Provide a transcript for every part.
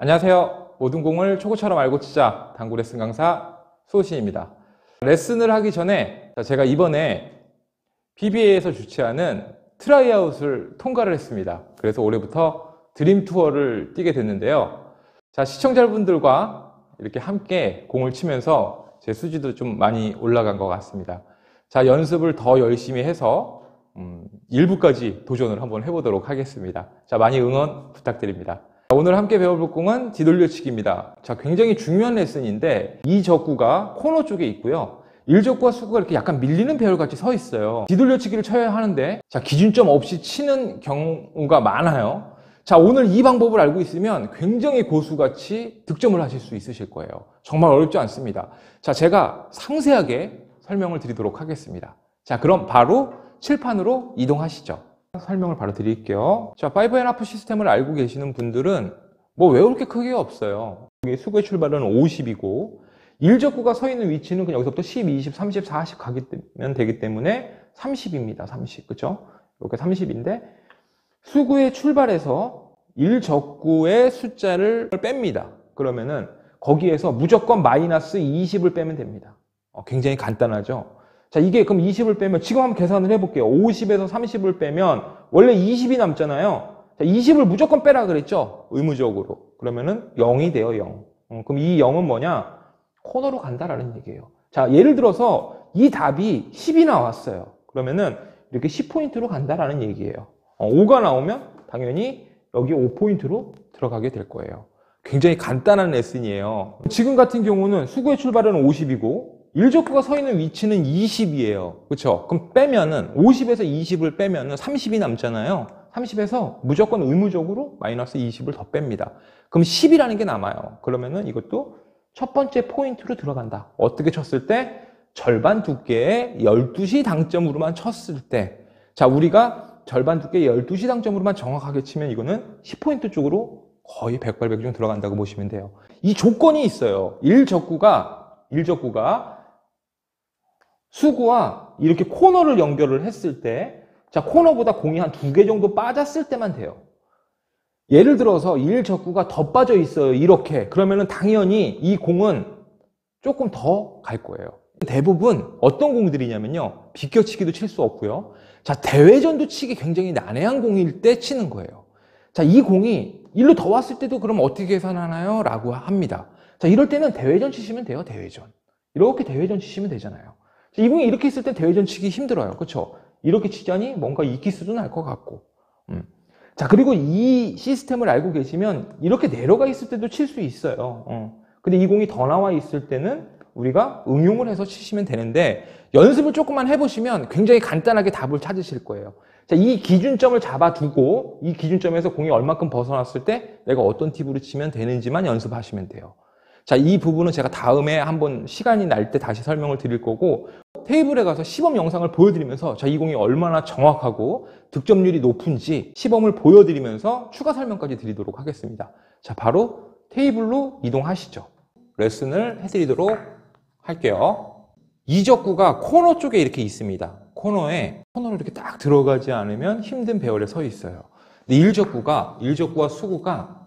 안녕하세요. 모든 공을 초구처럼 알고 치자 당구 레슨 강사 수호신입니다. 레슨을 하기 전에 제가 이번에 BBA에서 주최하는 트라이아웃을 통과를 했습니다. 그래서 올해부터 드림 투어를 뛰게 됐는데요. 자, 시청자분들과 이렇게 함께 공을 치면서 제 수지도 좀 많이 올라간 것 같습니다. 자, 연습을 더 열심히 해서 일부까지 도전을 한번 해보도록 하겠습니다. 자, 많이 응원 부탁드립니다. 오늘 함께 배워볼 공은 뒤돌려치기입니다. 자, 굉장히 중요한 레슨인데 이 적구가 코너 쪽에 있고요. 일적구와 수구가 이렇게 약간 밀리는 배열같이 서 있어요. 뒤돌려치기를 쳐야 하는데 자, 기준점 없이 치는 경우가 많아요. 자, 오늘 이 방법을 알고 있으면 굉장히 고수같이 득점을 하실 수 있으실 거예요. 정말 어렵지 않습니다. 자, 제가 상세하게 설명을 드리도록 하겠습니다. 자, 그럼 바로 칠판으로 이동하시죠. 설명을 바로 드릴게요. 자, 5&1/2 시스템을 알고 계시는 분들은 뭐 외울 게 크게 없어요. 여기 수구의 출발은 50이고 일적구가 서 있는 위치는 그냥 여기서부터 10, 20, 30, 40 가면 되기 때문에 30입니다. 30. 그쵸? 이렇게 30인데 수구의 출발에서 일적구의 숫자를 뺍니다. 그러면은 거기에서 무조건 마이너스 20을 빼면 됩니다. 굉장히 간단하죠? 자, 이게 그럼 20을 빼면 지금 한번 계산을 해볼게요. 50에서 30을 빼면 원래 20이 남잖아요. 자, 20을 무조건 빼라 그랬죠? 의무적으로. 그러면은 0이 돼요, 0. 그럼 이 0은 뭐냐? 코너로 간다라는 얘기예요. 자, 예를 들어서 이 답이 10이 나왔어요. 그러면은 이렇게 10포인트로 간다라는 얘기예요. 5가 나오면 당연히 여기 5포인트로 들어가게 될 거예요. 굉장히 간단한 레슨이에요. 지금 같은 경우는 수구의 출발은 50이고 일적구가 서 있는 위치는 20이에요. 그렇죠? 그럼 빼면은 50에서 20을 빼면은 30이 남잖아요. 30에서 무조건 의무적으로 마이너스 20을 더 뺍니다. 그럼 10이라는 게 남아요. 그러면은 이것도 첫 번째 포인트로 들어간다. 어떻게 쳤을 때? 절반 두께의 12시 당점으로만 쳤을 때. 자, 우리가 절반 두께의 12시 당점으로만 정확하게 치면 이거는 10포인트 쪽으로 거의 100발백중 들어간다고 보시면 돼요. 이 조건이 있어요. 일적구가 수구와 이렇게 코너를 연결을 했을 때, 자, 코너보다 공이 한 2개 정도 빠졌을 때만 돼요. 예를 들어서 일적구가 더 빠져 있어요. 이렇게. 그러면은 당연히 이 공은 조금 더 갈 거예요. 대부분 어떤 공들이냐면요. 비껴치기도 칠 수 없고요. 자, 대회전도 치기 굉장히 난해한 공일 때 치는 거예요. 자, 이 공이 일로 더 왔을 때도 그럼 어떻게 계산하나요? 라고 합니다. 자, 이럴 때는 대회전 치시면 돼요. 대회전. 이렇게 대회전 치시면 되잖아요. 이 공이 이렇게 있을 땐 대회전 치기 힘들어요. 그렇죠? 이렇게 치자니 뭔가 이키스도 날 것 같고. 자, 그리고 이 시스템을 알고 계시면 이렇게 내려가 있을 때도 칠 수 있어요. 근데 이 공이 더 나와 있을 때는 우리가 응용을 해서 치시면 되는데 연습을 조금만 해보시면 굉장히 간단하게 답을 찾으실 거예요. 자, 이 기준점을 잡아두고 이 기준점에서 공이 얼마큼 벗어났을 때 내가 어떤 팁으로 치면 되는지만 연습하시면 돼요. 자, 이 부분은 제가 다음에 한번 시간이 날 때 다시 설명을 드릴 거고 테이블에 가서 시범 영상을 보여드리면서 자, 이 공이 얼마나 정확하고 득점률이 높은지 시범을 보여드리면서 추가 설명까지 드리도록 하겠습니다. 자, 바로 테이블로 이동하시죠. 레슨을 해드리도록 할게요. 이적구가 코너 쪽에 이렇게 있습니다. 코너로 이렇게 딱 들어가지 않으면 힘든 배열에 서 있어요. 근데 일적구와 수구가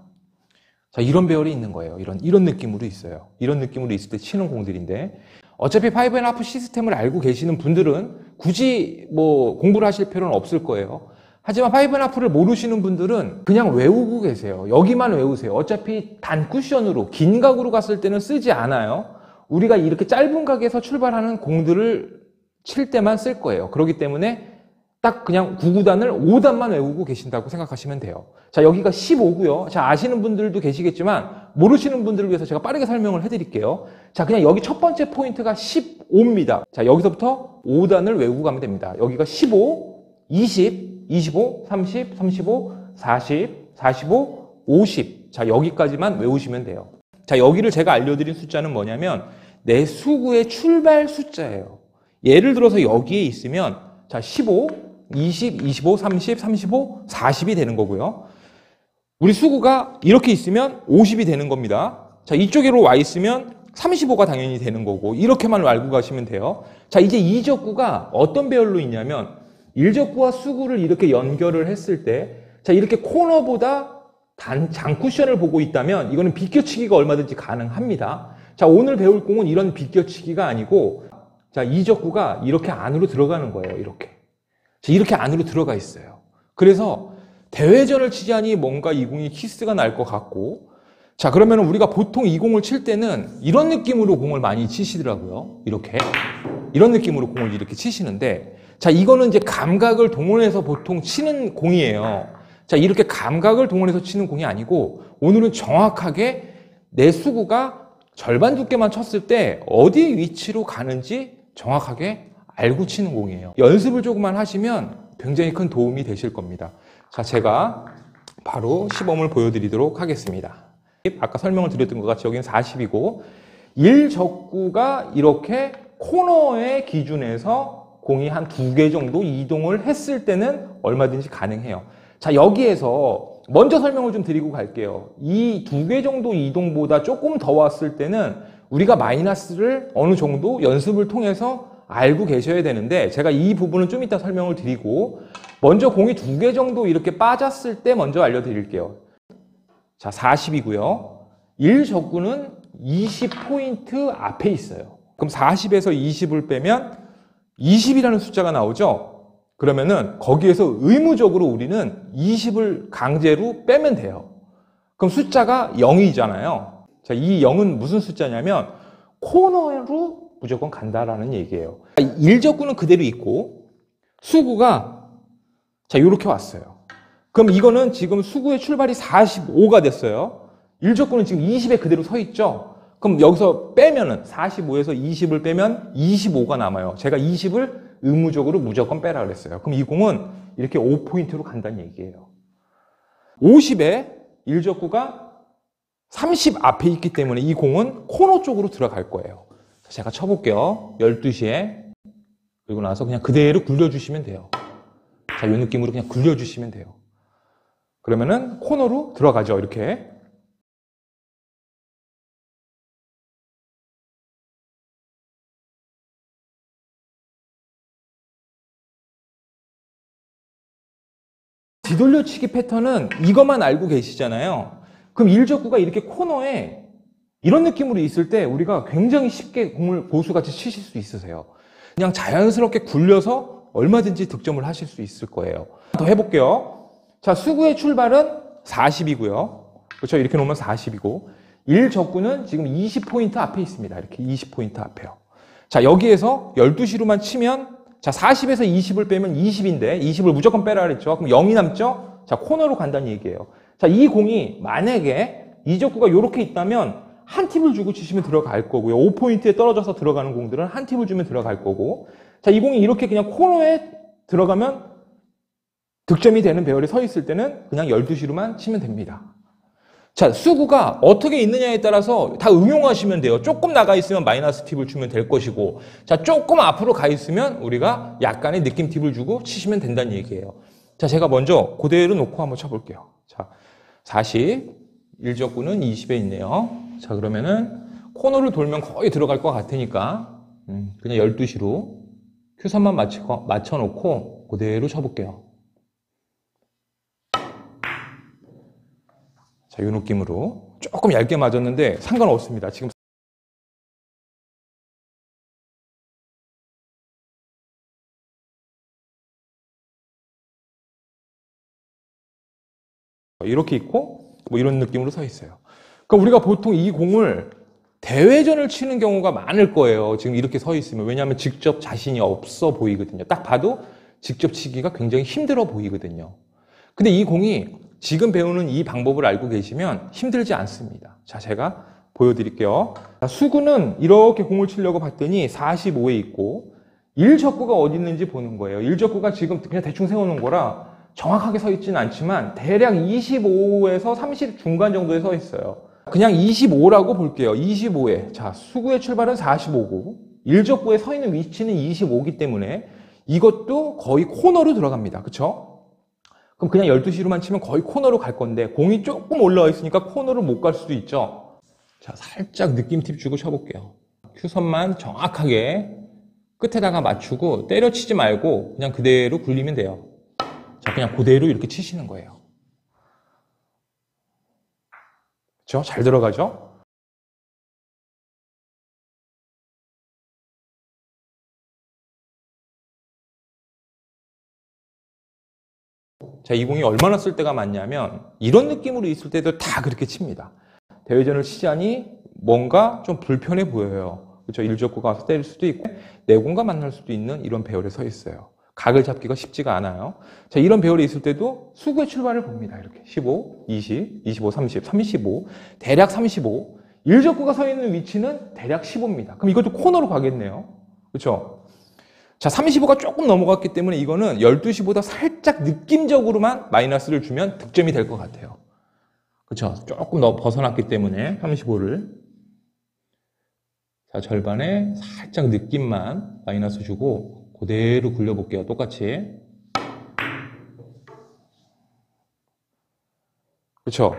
자, 이런 배열이 있는 거예요. 이런 느낌으로 있어요. 이런 느낌으로 있을 때 치는 공들인데 어차피 5&1/2 시스템을 알고 계시는 분들은 굳이 뭐 공부를 하실 필요는 없을 거예요. 하지만 5&1/2를 모르시는 분들은 그냥 외우고 계세요. 여기만 외우세요. 어차피 단 쿠션으로 긴 각으로 갔을 때는 쓰지 않아요. 우리가 이렇게 짧은 각에서 출발하는 공들을 칠 때만 쓸 거예요. 그렇기 때문에 딱 그냥 9구단을 5단만 외우고 계신다고 생각하시면 돼요. 자, 여기가 15고요. 자, 아시는 분들도 계시겠지만 모르시는 분들을 위해서 제가 빠르게 설명을 해드릴게요. 자, 그냥 여기 첫 번째 포인트가 15입니다. 자, 여기서부터 5단을 외우고 가면 됩니다. 여기가 15, 20, 25, 30, 35, 40, 45, 50. 자, 여기까지만 외우시면 돼요. 자, 여기를 제가 알려드린 숫자는 뭐냐면 내 수구의 출발 숫자예요. 예를 들어서 여기에 있으면 자, 15, 20, 25, 30, 35, 40이 되는 거고요. 우리 수구가 이렇게 있으면 50이 되는 겁니다. 자, 이쪽으로 와 있으면 35가 당연히 되는 거고 이렇게만 알고 가시면 돼요. 자, 이제 이적구가 어떤 배열로 있냐면 일적구와 수구를 이렇게 연결을 했을 때 자, 이렇게 코너보다 장쿠션을 보고 있다면 이거는 비껴치기가 얼마든지 가능합니다. 자, 오늘 배울 공은 이런 비껴치기가 아니고, 자, 이적구가 이렇게 안으로 들어가는 거예요. 이렇게. 자, 이렇게 안으로 들어가 있어요. 그래서 대회전을 치자니 뭔가 이 공이 키스가 날 것 같고, 자, 그러면 우리가 보통 이 공을 칠 때는 이런 느낌으로 공을 많이 치시더라고요. 이렇게. 이런 느낌으로 공을 이렇게 치시는데, 자, 이거는 이제 감각을 동원해서 보통 치는 공이에요. 자, 이렇게 감각을 동원해서 치는 공이 아니고, 오늘은 정확하게 내 수구가 절반 두께만 쳤을 때 어디 위치로 가는지 정확하게 알고 치는 공이에요. 연습을 조금만 하시면 굉장히 큰 도움이 되실 겁니다. 자, 제가 바로 시범을 보여드리도록 하겠습니다. 아까 설명을 드렸던 것 같이 여기는 40이고 1적구가 이렇게 코너의 기준에서 공이 한 2개 정도 이동을 했을 때는 얼마든지 가능해요. 자, 여기에서 먼저 설명을 좀 드리고 갈게요. 이 2개 정도 이동보다 조금 더 왔을 때는 우리가 마이너스를 어느 정도 연습을 통해서 알고 계셔야 되는데, 제가 이 부분은 좀 이따 설명을 드리고 먼저 공이 2개 정도 이렇게 빠졌을 때 먼저 알려드릴게요. 자, 40이고요. 1적구는 20포인트 앞에 있어요. 그럼 40에서 20을 빼면 20이라는 숫자가 나오죠? 그러면은 거기에서 의무적으로 우리는 20을 강제로 빼면 돼요. 그럼 숫자가 0이잖아요. 자, 이 0은 무슨 숫자냐면 코너로 무조건 간다라는 얘기예요. 1적구는 그대로 있고 수구가 자, 이렇게 왔어요. 그럼 이거는 지금 수구의 출발이 45가 됐어요. 1적구는 지금 20에 그대로 서 있죠. 그럼 여기서 빼면은 45에서 20을 빼면 25가 남아요. 제가 20을 의무적으로 무조건 빼라 그랬어요. 그럼 이 공은 이렇게 5포인트로 간다는 얘기예요. 50에 1적구가 30 앞에 있기 때문에 이 공은 코너 쪽으로 들어갈 거예요. 제가 쳐볼게요. 12시에. 그리고 나서 그냥 그대로 굴려주시면 돼요. 자, 이 느낌으로 그냥 굴려주시면 돼요. 그러면은 코너로 들어가죠. 이렇게. 뒤돌려치기 패턴은 이것만 알고 계시잖아요. 그럼 1적구가 이렇게 코너에 이런 느낌으로 있을 때 우리가 굉장히 쉽게 공을 고수같이 치실 수 있으세요. 그냥 자연스럽게 굴려서 얼마든지 득점을 하실 수 있을 거예요. 더 해볼게요. 자, 수구의 출발은 40이고요. 그렇죠? 이렇게 놓으면 40이고 1적구는 지금 20포인트 앞에 있습니다. 이렇게 20포인트 앞에요. 자, 여기에서 12시로만 치면 자, 40에서 20을 빼면 20인데 20을 무조건 빼라 그랬죠. 그럼 0이 남죠? 자, 코너로 간다는 얘기예요. 자, 이 공이 만약에 이적구가 이렇게 있다면 한 팁을 주고 치시면 들어갈 거고요. 5포인트에 떨어져서 들어가는 공들은 한 팁을 주면 들어갈 거고. 자, 이 공이 이렇게 그냥 코너에 들어가면 득점이 되는 배열에 서 있을 때는 그냥 12시로만 치면 됩니다. 자, 수구가 어떻게 있느냐에 따라서 다 응용하시면 돼요. 조금 나가 있으면 마이너스 팁을 주면 될 것이고, 자, 조금 앞으로 가 있으면 우리가 약간의 느낌 팁을 주고 치시면 된다는 얘기예요. 자, 제가 먼저 그대로 놓고 한번 쳐볼게요. 자, 40, 1적구는 20에 있네요. 자, 그러면은 코너를 돌면 거의 들어갈 것 같으니까 그냥 12시로 큐선만 맞춰놓고 그대로 쳐볼게요. 자, 이 느낌으로 조금 얇게 맞았는데 상관없습니다. 지금 이렇게 있고 뭐 이런 느낌으로 서 있어요. 그럼 우리가 보통 이 공을 대회전을 치는 경우가 많을 거예요. 지금 이렇게 서 있으면. 왜냐하면 직접 자신이 없어 보이거든요. 딱 봐도 직접 치기가 굉장히 힘들어 보이거든요. 근데 이 공이 지금 배우는 이 방법을 알고 계시면 힘들지 않습니다. 자, 제가 보여드릴게요. 자, 수구는 이렇게 공을 치려고 봤더니 45에 있고 1적구가 어디 있는지 보는 거예요. 1적구가 지금 그냥 대충 세워놓은 거라 정확하게 서 있지는 않지만 대략 25에서 30 중간 정도에 서 있어요. 그냥 25라고 볼게요. 25에. 자, 수구의 출발은 45고 1적구에 서 있는 위치는 25이기 때문에 이것도 거의 코너로 들어갑니다. 그쵸? 그럼 그냥 12시로만 치면 거의 코너로 갈 건데 공이 조금 올라와 있으니까 코너로 못 갈 수도 있죠. 자, 살짝 느낌 팁 주고 쳐볼게요. 큐선만 정확하게 끝에다가 맞추고 때려치지 말고 그냥 그대로 굴리면 돼요. 자, 그냥 그대로 이렇게 치시는 거예요. 그렇죠? 잘 들어가죠? 자, 이 공이 얼마나 쓸 때가 많냐면 이런 느낌으로 있을 때도 다 그렇게 칩니다. 대회전을 치자니 뭔가 좀 불편해 보여요. 그렇죠? 일적구가 와서 때릴 수도 있고 내공과 만날 수도 있는 이런 배열에 서 있어요. 각을 잡기가 쉽지가 않아요. 자, 이런 배열에 있을 때도 수구의 출발을 봅니다. 이렇게 15, 20, 25, 30, 35, 대략 35. 일적구가 서 있는 위치는 대략 15입니다. 그럼 이것도 코너로 가겠네요. 그렇죠? 자, 35가 조금 넘어갔기 때문에 이거는 12시보다 살짝 느낌적으로만 마이너스를 주면 득점이 될 것 같아요. 그렇죠? 조금 벗어났기 때문에 35를. 자, 절반에 살짝 느낌만 마이너스 주고 그대로 굴려볼게요. 똑같이. 그렇죠?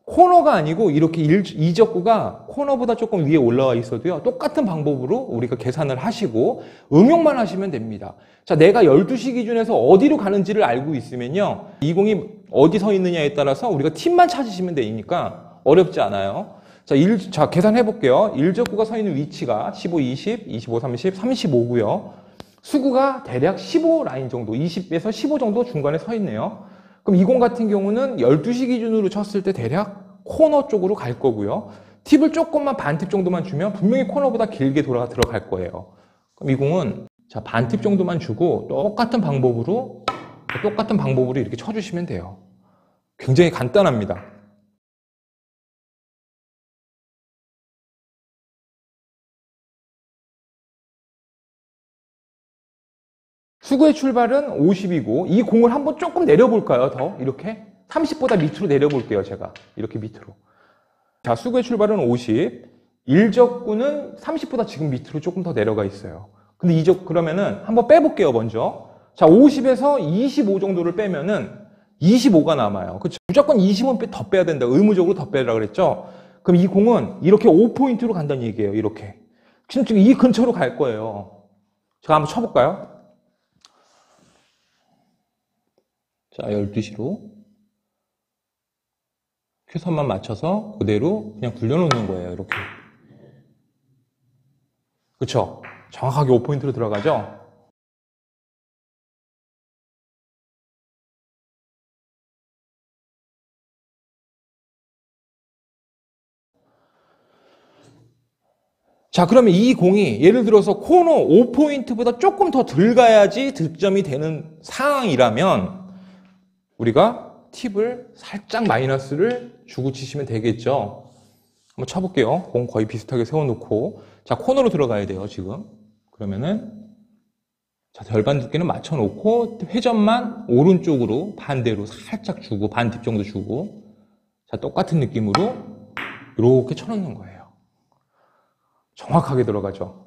코너가 아니고 이렇게 이적구가 코너보다 조금 위에 올라와 있어도요. 똑같은 방법으로 우리가 계산을 하시고 응용만 하시면 됩니다. 자, 내가 12시 기준에서 어디로 가는지를 알고 있으면요. 이 공이 어디 서 있느냐에 따라서 우리가 팀만 찾으시면 되니까 어렵지 않아요. 자, 계산해 볼게요. 일적구가 서 있는 위치가 15, 20, 25, 30, 35고요. 수구가 대략 15 라인 정도, 20에서 15 정도 중간에 서 있네요. 그럼 이 공 같은 경우는 12시 기준으로 쳤을 때 대략 코너 쪽으로 갈 거고요. 팁을 조금만 반팁 정도만 주면 분명히 코너보다 길게 들어갈 거예요. 그럼 이 공은 자, 반팁 정도만 주고 똑같은 방법으로 이렇게 쳐주시면 돼요. 굉장히 간단합니다. 수구의 출발은 50이고 이 공을 한번 조금 내려볼까요? 더 이렇게 30보다 밑으로 내려볼게요. 제가 이렇게 밑으로. 자, 수구의 출발은 50, 일적구는 30보다 지금 밑으로 조금 더 내려가 있어요. 근데 그러면은 한번 빼볼게요. 먼저. 자, 50에서 25 정도를 빼면은 25가 남아요. 그렇죠? 무조건 20은 더 빼야 된다. 의무적으로 더 빼라 그랬죠? 그럼 이 공은 이렇게 5포인트로 간다는 얘기예요. 이렇게. 지금 이 근처로 갈 거예요. 제가 한번 쳐볼까요? 자, 12시로 큐선만 맞춰서 그대로 그냥 굴려놓는 거예요. 이렇게. 그렇죠? 정확하게 5포인트로 들어가죠? 자, 그러면 이 공이 예를 들어서 코너 5포인트보다 조금 더 들어가야지 득점이 되는 상황이라면 우리가 팁을 살짝 마이너스를 주고 치시면 되겠죠. 한번 쳐볼게요. 공 거의 비슷하게 세워놓고. 자, 코너로 들어가야 돼요, 지금. 그러면은 자, 절반 두께는 맞춰놓고 회전만 오른쪽으로 반대로 살짝 주고 반팁 정도 주고 자, 똑같은 느낌으로 이렇게 쳐놓는 거예요. 정확하게 들어가죠.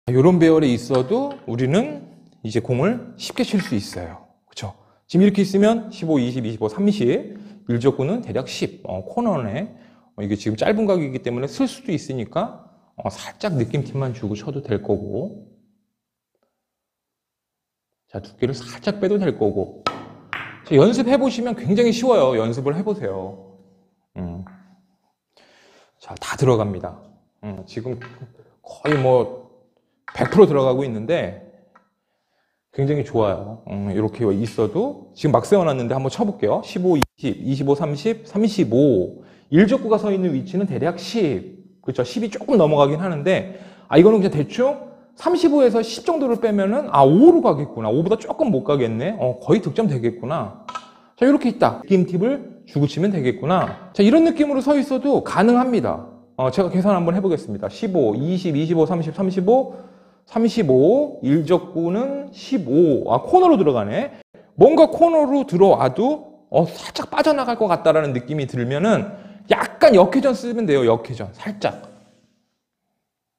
이런 배열에 있어도 우리는 이제 공을 쉽게 칠 수 있어요. 그렇죠? 지금 이렇게 있으면 15, 20, 25, 30 일적구는 대략 10 코너네 이게 지금 짧은 각이기 때문에 쓸 수도 있으니까 살짝 느낌팁만 주고 쳐도 될 거고 자, 두께를 살짝 빼도 될 거고 자, 연습해보시면 굉장히 쉬워요. 연습을 해보세요. 자, 다 들어갑니다. 지금 거의 뭐 100% 들어가고 있는데 굉장히 좋아요. 이렇게 있어도 지금 막 세워놨는데 한번 쳐볼게요. 15, 20, 25, 30, 35 일적구가 서 있는 위치는 대략 10 그렇죠? 10이 조금 넘어가긴 하는데 이거는 그냥 대충 35에서 10 정도를 빼면은 5로 가겠구나. 5보다 조금 못 가겠네. 거의 득점 되겠구나. 자, 이렇게 있다. 느낌 팁을 주고 치면 되겠구나. 자, 이런 느낌으로 서 있어도 가능합니다. 제가 계산 한번 해보겠습니다. 15, 20, 25, 30, 35 35, 일적구는 15. 코너로 들어가네. 뭔가 코너로 들어와도 살짝 빠져나갈 것 같다라는 느낌이 들면은 약간 역회전 쓰면 돼요. 역회전. 살짝.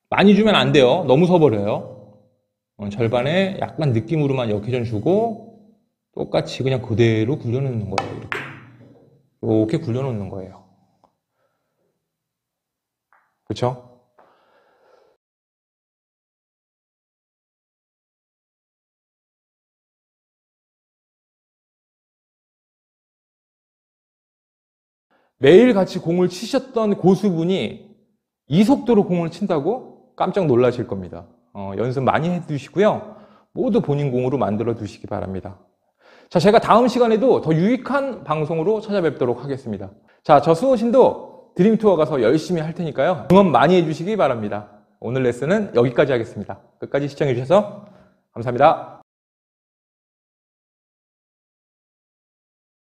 많이 주면 안 돼요. 너무 서버려요. 절반에 약간 느낌으로만 역회전 주고 똑같이 그냥 그대로 굴려놓는 거예요. 이렇게 굴려놓는 거예요. 그렇죠? 매일 같이 공을 치셨던 고수분이 이 속도로 공을 친다고 깜짝 놀라실 겁니다. 연습 많이 해두시고요. 모두 본인 공으로 만들어 두시기 바랍니다. 자, 제가 다음 시간에도 더 유익한 방송으로 찾아뵙도록 하겠습니다. 자, 저 수호신도 드림투어 가서 열심히 할 테니까요. 응원 많이 해주시기 바랍니다. 오늘 레슨은 여기까지 하겠습니다. 끝까지 시청해 주셔서 감사합니다.